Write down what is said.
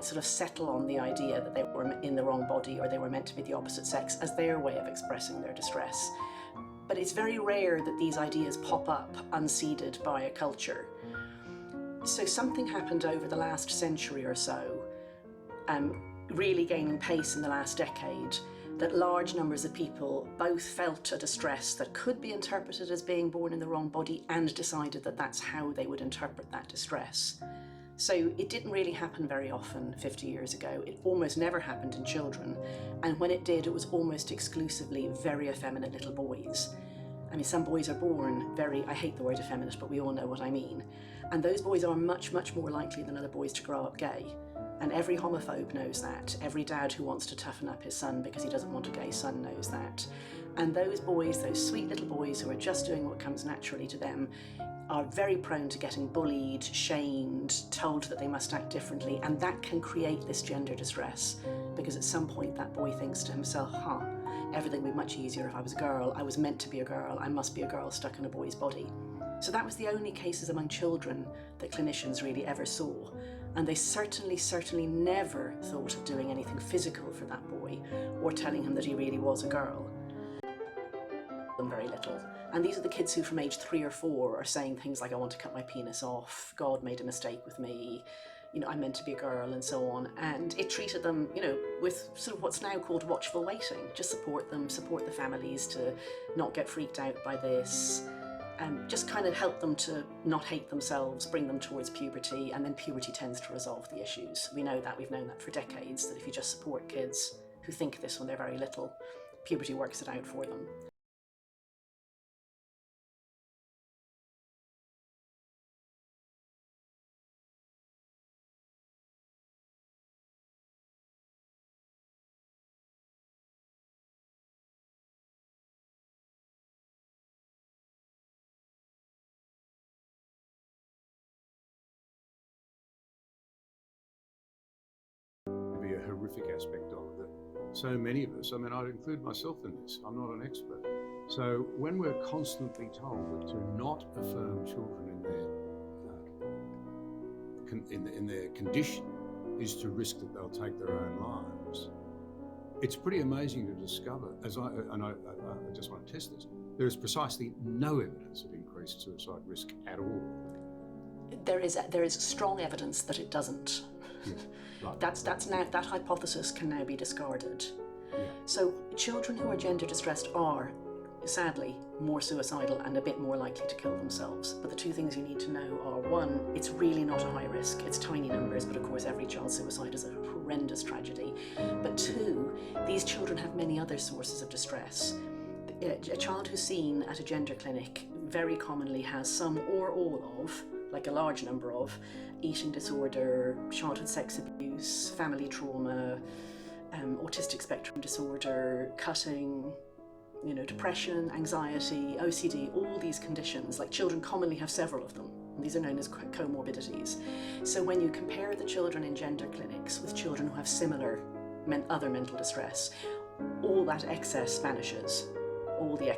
might sort of settle on the idea that they were in the wrong body or they were meant to be the opposite sex as their way of expressing their distress. But it's very rare that these ideas pop up unseeded by a culture. So something happened over the last century or so, really gaining pace in the last decade, that large numbers of people both felt a distress that could be interpreted as being born in the wrong body and decided that that's how they would interpret that distress. So it didn't really happen very often 50 years ago. It almost never happened in children. And when it did, it was almost exclusively very effeminate little boys. I mean, some boys are born very, I hate the word effeminate, but we all know what I mean. And those boys are much, much more likely than other boys to grow up gay. And every homophobe knows that. Every dad who wants to toughen up his son because he doesn't want a gay son knows that. And those boys, those sweet little boys who are just doing what comes naturally to them, are very prone to getting bullied, shamed, told that they must act differently, and that can create this gender distress, because at some point that boy thinks to himself, everything would be much easier if I was a girl. I was meant to be a girl. I must be a girl stuck in a boy's body. So that was the only cases among children that clinicians really ever saw. And they certainly never thought of doing anything physical for that boy or telling him that he really was a girl. Very little. And these are the kids who from age 3 or 4 are saying things like, I want to cut my penis off, God made a mistake with me, you know, I'm meant to be a girl, and so on. And it treated them, you know, with sort of what's now called watchful waiting. Just support them, support the families to not get freaked out by this, and just kind of help them to not hate themselves, bring them towards puberty, and then puberty tends to resolve the issues. We know that, we've known that for decades, that if you just support kids who think this when they're very little, puberty works it out for them. Be a horrific aspect of it that so many of us, I mean, I'd include myself in this, I'm not an expert. So when we're constantly told that to not affirm children in their condition is to risk that they'll take their own lives, it's pretty amazing to discover, I just want to test this, there is precisely no evidence of increased suicide risk at all. There is strong evidence that it doesn't. Yeah, right. That hypothesis can now be discarded. Yeah. So children who are gender distressed are, sadly, more suicidal and a bit more likely to kill themselves. But the two things you need to know are, one, it's really not a high risk. It's tiny numbers, but of course every child's suicide is a horrendous tragedy. But two, these children have many other sources of distress. A child who's seen at a gender clinic very commonly has some or all of, like a large number of, eating disorder, childhood sex abuse, family trauma, autistic spectrum disorder, cutting, you know, depression, anxiety, OCD, all these conditions. Like, children commonly have several of them. These are known as comorbidities. So when you compare the children in gender clinics with children who have similar other mental distress, all that excess vanishes. All the